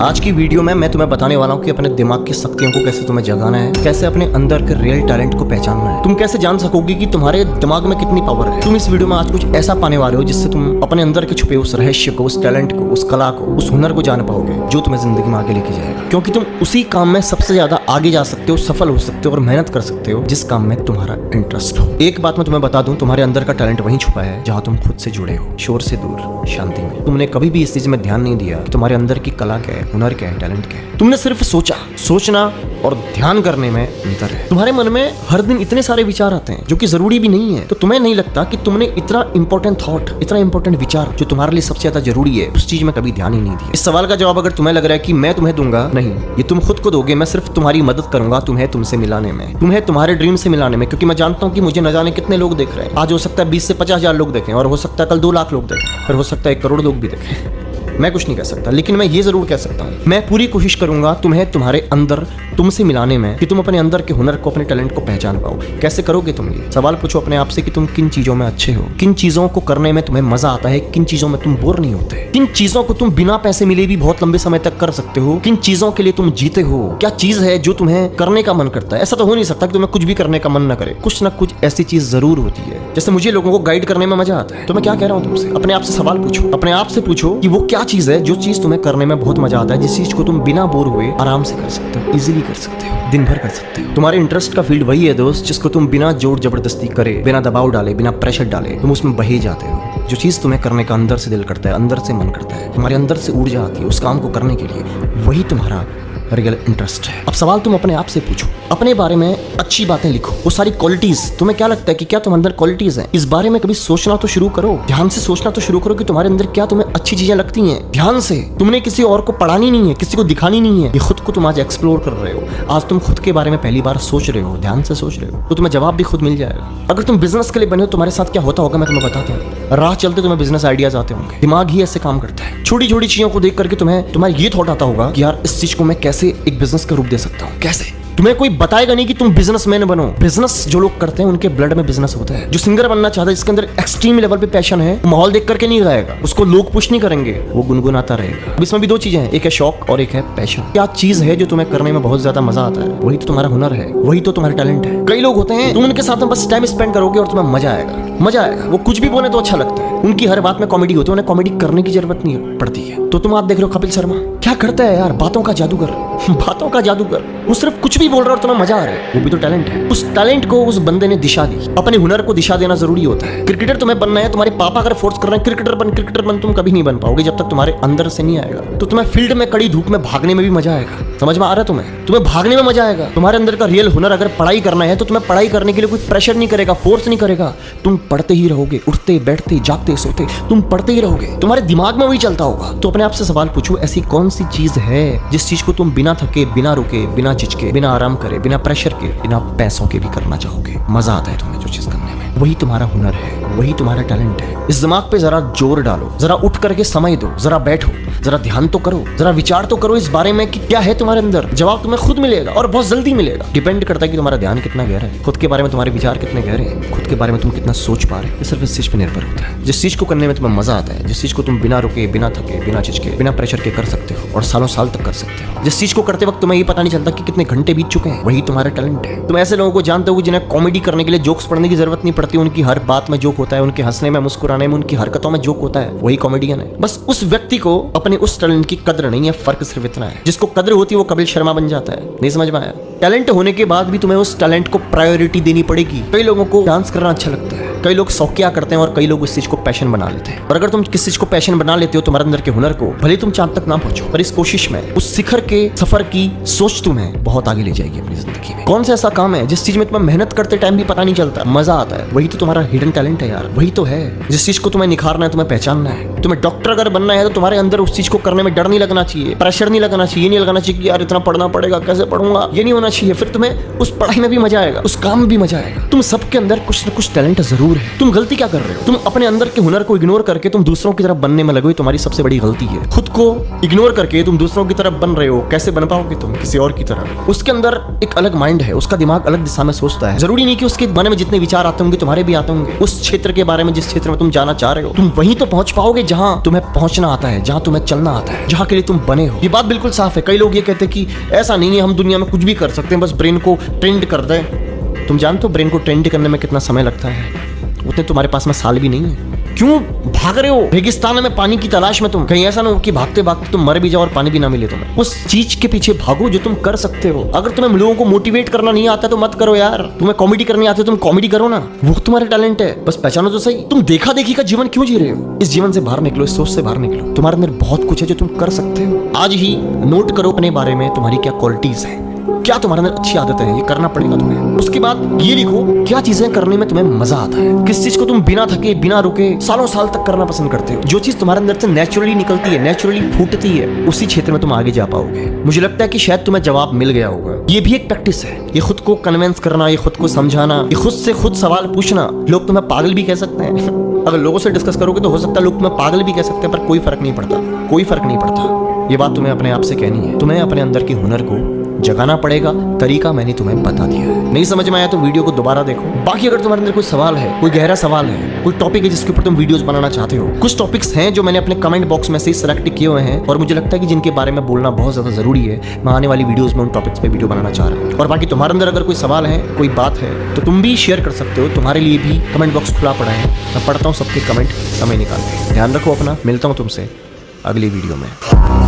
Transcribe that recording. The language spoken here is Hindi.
आज की वीडियो में मैं तुम्हें बताने वाला हूँ कि अपने दिमाग की शक्तियों को कैसे तुम्हें जगाना है, कैसे अपने अंदर के रियल टैलेंट को पहचानना है, तुम कैसे जान सकोगे कि तुम्हारे दिमाग में कितनी पावर है। तुम इस वीडियो में आज कुछ ऐसा पाने वाले हो जिससे तुम अपने अंदर के छुपे उस रहस्य को, उस टैलेंट को, उस कला को, उस हुनर को जान पाओगे जो तुम्हें जिंदगी में आगे लेके जाएगा। क्योंकि तुम उसी काम में सबसे ज्यादा आगे जा सकते हो, सफल हो सकते हो और मेहनत कर सकते हो जिस काम में तुम्हारा इंटरेस्ट हो। एक बात मैं तुम्हें बता दूं, तुम्हारे अंदर का टैलेंट वहीं छुपा है जहां तुम खुद से जुड़े हो, शोर से दूर, शांति में। तुमने कभी भी इस चीज में ध्यान नहीं दिया कि तुम्हारे अंदर की कला क्या है, हुनर क्या है, टैलेंट क्या है। तुमने सिर्फ सोचा। सोचना और ध्यान करने में अंतर है। तुम्हारे मन में हर दिन इतने सारे विचार आते हैं जो कि जरूरी भी नहीं है, तो तुम्हें नहीं लगता कि तुमने इतना इंपॉर्टेंट थॉट, इतना इंपॉर्टेंट विचार जो तुम्हारे लिए सबसे ज्यादा जरूरी है, उस चीज में कभी ध्यान ही नहीं दिया। इस सवाल का जवाब अगर तुम्हें लग रहा है कि मैं तुम्हें दूंगा, नहीं, ये तुम खुद को दोगे। मैं सिर्फ तुम्हारी मदद करूंगा तुम्हें तुमसे मिलाने में, तुम्हें तुम्हारे ड्रीम से मिलाने में, क्योंकि मैं जानता हूँ कि मुझे न जाने कितने लोग देख रहे हैं। आज हो सकता है 20 से 50 हजार लोग देखें, और हो सकता है कल 2 लाख लोग देखें, फिर हो सकता है 1 करोड़ लोग भी देखें। मैं कुछ नहीं कह सकता, लेकिन मैं ये जरूर कह सकता हूँ, मैं पूरी कोशिश करूंगा तुम्हें तुम्हारे अंदर तुमसे मिलाने में, कि तुम अपने अंदर के हुनर को, अपने टैलेंट को पहचान पाओ। कैसे करोगे तुम ये? सवाल पूछो अपने आप से कि तुम किन चीजों में अच्छे हो, किन चीजों को करने में तुम्हें मजा आता है, किन चीजों में तुम बोर नहीं होते, किन चीजों को तुम बिना पैसे मिले भी बहुत लंबे समय तक कर सकते हो, किन चीजों के लिए तुम जीते हो। क्या चीज है जो तुम्हें करने का मन करता है? ऐसा तो हो नहीं सकता कि तुम्हें कुछ भी करने का मन न करे। कुछ ना कुछ ऐसी चीज जरूर होती है। जैसे मुझे लोगों को गाइड करने में मजा आता है, तो मैं क्या कह रहा हूँ तुमसे, अपने आप से सवाल पूछो, अपने आप से पूछो कि वो क्या चीज है जो चीज तुम्हें करने में बहुत मजा आता है, जिस चीज को तुम बिना बोर हुए आराम से कर सकते हो, इजीली कर सकते हो, दिन भर कर सकते हो। तुम्हारे इंटरेस्ट का फील्ड वही है दोस्त, जिसको तुम बिना जोर जबरदस्ती करे, बिना दबाव डाले, बिना प्रेशर डाले, तुम उसमें बहे जाते हो। जो चीज तुम्हें करने का अंदर से दिल करता है, अंदर से मन करता है, तुम्हारे अंदर से ऊर्जा आती है उस काम को करने के लिए, वही तुम्हारा रियल इंटरेस्ट है। अब सवाल तुम अपने आप से पूछो, अपने बारे में अच्छी बातें लिखो, वो सारी क्वालिटीज। तुम्हें क्या लगता है कि क्या तुम अंदर क्वालिटीज हैं? इस बारे में कभी सोचना तो शुरू करो, ध्यान से सोचना तो शुरू करो कि तुम्हारे अंदर क्या तुम्हें अच्छी चीजें लगती हैं। ध्यान से, तुमने किसी और को पढ़ानी नहीं है, किसी को दिखानी नहीं है, ये खुद को तुम आज एक्सप्लोर कर रहे हो। आज तुम खुद के बारे में पहली बार सोच रहे हो, ध्यान से सोच रहे हो, तो तुम्हें जवाब भी खुद मिल जाएगा। अगर तुम बिजनेस के लिए बने हो, तुम्हारे साथ क्या होता होगा मैं तुम्हें बताता हूँ। राह चलते तुम्हें बिजनेस आइडियाज आते होंगे, दिमाग ही ऐसे काम करता है। छोटी छोटी चीजों को देख करके तुम्हारा ये थॉट आता होगा कि यार इस चीज को मैं कैसे एक बिजनेस का रूप दे सकता हूँ, कैसे। तुम्हें कोई बताएगा नहीं कि तुम बिजनेसमैन बनो। बिजनेस जो लोग करते हैं उनके ब्लड में बिजनेस होता है। जो सिंगर बनना चाहता है, जिसके अंदर एक्सट्रीम लेवल पे पैशन है, माहौल देख करके नहीं गाएगा, उसको लोग पुश नहीं करेंगे, वो गुनगुनाता रहेगा। अब इसमें भी 2 चीजें हैं, एक है शौक और एक है पैशन। क्या चीज है जो तुम्हें करने में बहुत ज्यादा मजा आता है? वही तो तुम्हारा हुनर है, वही तो तुम्हारा टैलेंट है। कई लोग होते हैं, तुम उनके साथ में बस टाइम स्पेंड करोगे और तुम्हें मजा आएगा, मजा आएगा। वो कुछ भी बोले तो अच्छा लगता है, उनकी हर बात में कॉमेडी होती है, उन्हें कॉमेडी करने की जरूरत नहीं पड़ती है। तो तुम आप देख रहे हो कपिल शर्मा क्या करता है यार, बातों का जादूगर, बातों का जादूगर। वो सिर्फ कुछ भी बोल रहा है और तुम्हें मजा आ रहा है, वो भी तो टैलेंट है। उस टैलेंट को उस बंदे ने दिशा दी। अपने हुनर को दिशा देना जरूरी होता है। क्रिकेटर तुम्हें बनना है, तुम्हारे पापा अगर फोर्स कर रहे हैं क्रिकेटर बन, तुम कभी नहीं बन पाओगे जब तक तुम्हारे अंदर से नहीं आएगा। तो तुम्हें फील्ड में कड़ी धूप में भागने में भी मजा आएगा। समझ में आ रहा है तुम्हें भागने में मजा आएगा। तुम्हारे अंदर का रियल हुनर अगर पढ़ाई करना है, तो तुम्हें पढ़ाई करने के लिए कोई प्रेशर नहीं करेगा, फोर्स नहीं करेगा। तुम पढ़ते ही रहोगे, उठते बैठते जागते सोते तुम पढ़ते ही रहोगे, तुम्हारे दिमाग में वही चलता होगा। तो अपने आप से सवाल पूछो, ऐसी कौन सी चीज है जिस चीज को तुम बिना थके, बिना रुके, बिना झिझके, बिना आराम करे, बिना प्रेशर के, बिना पैसों के भी करना चाहोगे? मजा आता है तुम्हें जो चीज करने में, वही तुम्हारा हुनर है, वही तुम्हारा टैलेंट है। इस दिमाग पे जरा जोर डालो, जरा उठ करके समय दो, जरा बैठो, जरा ध्यान तो करो, जरा विचार तो करो इस बारे में कि क्या है तुम्हारे अंदर। जवाब तुम्हें खुद मिलेगा और बहुत जल्दी मिलेगा। डिपेंड करता है कि तुम्हारा ध्यान कितना गहरा है, खुद के बारे में तुम्हारे विचार कितने गहरे हैं, खुद के बारे में तुम कितना सोच पा रहे हो। सिर्फ इस चीज पे निर्भर होता है। जिस चीज को करने में तुम्हें मजा आता है, जिस चीज को तुम बिना रुके, बिना थके, बिना झिझके, बिना प्रेशर के कर सकते हो और सालों साल तक कर सकते हो, जिस चीज को करते वक्त तुम्हें ये पता नहीं चलता कि कितने घंटे बीत चुके हैं, वही तुम्हारा टैलेंट है। तुम ऐसे लोगों को जानते हो जिन्हें कॉमेडी करने के लिए जोक्स पढ़ने की जरूरत नहीं पड़ती, उनकी हर बात में जोक होता है, उनके हंसने में, मुस्कुराने में, उनकी हरकतों में जोक होता है, वही कॉमेडियन है। बस उस व्यक्ति को अपने उस टैलेंट की कदर नहीं है, फर्क सिर्फ इतना है। जिसको कदर होती है वो कपिल शर्मा बन जाता है। नहीं समझ में आया? टैलेंट होने के बाद भी तुम्हें उस टैलेंट को प्रायोरिटी देनी पड़ेगी। कई लोगों को डांस करना अच्छा लगता है, कई लोग शौकिया करते हैं और कई लोग उस चीज को पैशन बना लेते हैं। और अगर तुम किसी चीज को पैशन बना लेते हो, तुम्हारे अंदर के हुनर को, भले तुम चांद तक ना पहुंचो, पर इस कोशिश में, उस शिखर के सफर की सोच तुम्हें बहुत आगे ले जाएगी अपनी जिंदगी में। कौन सा ऐसा काम है जिस चीज में तुम्हें मेहनत करते टाइम भी पता नहीं चलता, मजा आता है? वही तो तुम्हारा हिडन टैलेंट है यार, वही तो है। जिस चीज को तुम्हें निखारना है, तुम्हें पहचानना है। तुम्हें डॉक्टर अगर बनना है तो तुम्हारे अंदर उस चीज को करने में डर नहीं लगना चाहिए, प्रेशर नहीं लगना चाहिए, नहीं लगना चाहिए कि यार इतना पढ़ना पड़ेगा, कैसे पढ़ूंगा, ये नहीं होना चाहिए। फिर तुम्हें उस पढ़ाई में भी मजा आएगा, उस काम में भी मजा आएगा। तुम सबके अंदर कुछ न कुछ टैलेंट जरूर दूर है। तुम गलती क्या कर रहे हो? तुम अपने अंदर के हुनर को इग्नोर करके तुम दूसरों की तरफ बनने में लगे हो, तुम्हारी सबसे बड़ी गलती है। खुद को इग्नोर करके तुम दूसरों की तरफ बन रहे हो, कैसे बन पाओगे तुम किसी और की तरह? उसके अंदर एक अलग माइंड है, उसका दिमाग अलग दिशा में सोचता है। जरूरी नहीं कि उसके मन में जितने विचार आते होंगे तुम्हारे भी आते होंगे। उस क्षेत्र के बारे में, जिस क्षेत्र में तुम जाना चाह रहे हो, तुम वहीं तो पहुंच पाओगे जहां तुम्हें पहुंचना आता है, जहां तुम्हें चलना आता है, जहां के लिए तुम बने हो। ये बात बिल्कुल साफ है। कई लोग ये कहते हैं कि ऐसा नहीं है, हम दुनिया में कुछ भी कर सकते हैं, बस ब्रेन को ट्रेंड कर दें। तुम जानते हो ब्रेन को ट्रेंड करने में कितना समय लगता है? उतने तुम्हारे पास में साल भी नहीं है। क्यों भाग रहे हो रेगिस्तान में पानी की तलाश में? तुम कहीं ऐसा ना हो कि भागते भागते तुम मर भी जाओ और पानी भी ना मिले तुम्हें। उस चीज के पीछे भागो जो तुम कर सकते हो। अगर तुम्हें लोगों को मोटिवेट करना नहीं आता तो मत करो यार। तुम्हें कॉमेडी करनी आती है, तुम कॉमेडी करो ना, वो तुम्हारा टैलेंट है, बस पहचानो तो सही। तुम देखा देखी का जीवन क्यों जी रहे हो? इस जीवन से बाहर निकलो, इस सोच से बाहर निकलो। तुम्हारे अंदर बहुत कुछ है जो तुम कर सकते हो। आज ही नोट करो अपने बारे में, तुम्हारी क्या क्वालिटीज है, क्या तुम्हारे अंदर अच्छी आदतें हैं, ये करना पड़ेगा तुम्हें। उसके बाद ये लिखो क्या चीजें करने में तुम्हें मजा आता है, किस चीज को तुम बिना थके बिना रुके सालों साल तक करना पसंद करते हो। जो चीज तुम्हारे अंदर से नेचुरली निकलती है, नेचुरली फूटती है, उसी क्षेत्र में तुम आगे जा पाओगे। मुझे लगता है कि शायद तुम्हें जवाब मिल गया होगा। ये भी एक प्रैक्टिस है, ये खुद को कन्विंस करना, ये खुद को समझाना, ये खुद से खुद सवाल पूछना। लोग तुम्हें पागल भी कह सकते हैं अगर लोगों से डिस्कस करोगे तो हो सकता है लोग तुम्हें पागल भी कह सकते हैं, पर कोई फर्क नहीं पड़ता, कोई फर्क नहीं पड़ता। ये बात तुम्हें अपने आप से कहनी है। तुम्हें अपने अंदर की हुनर को जगाना पड़ेगा। तरीका मैंने तुम्हें बता दिया है। नहीं समझ में आया तो वीडियो को दोबारा देखो। बाकी अगर तुम्हारे अंदर कोई सवाल है, कोई गहरा सवाल है, कोई टॉपिक है जिसके ऊपर तुम वीडियोस बनाना चाहते हो, कुछ टॉपिक्स हैं जो मैंने अपने कमेंट बॉक्स में से सिलेक्ट किए हुए हैं और मुझे लगता है कि जिनके बारे में बोलना बहुत ज्यादा जरूरी है, मैं आने वाली वीडियोस में उन टॉपिक्स पे वीडियो बनाना चाह रहा हूँ। और बाकी तुम्हारे अंदर अगर कोई सवाल है, कोई बात है, तो तुम भी शेयर कर सकते हो। तुम्हारे लिए भी कमेंट बॉक्स खुला पड़ा है, मैं पढ़ता हूँ सबके कमेंट समय निकाल के। ध्यान रखो अपना, मिलता हूँ तुमसे अगली वीडियो में।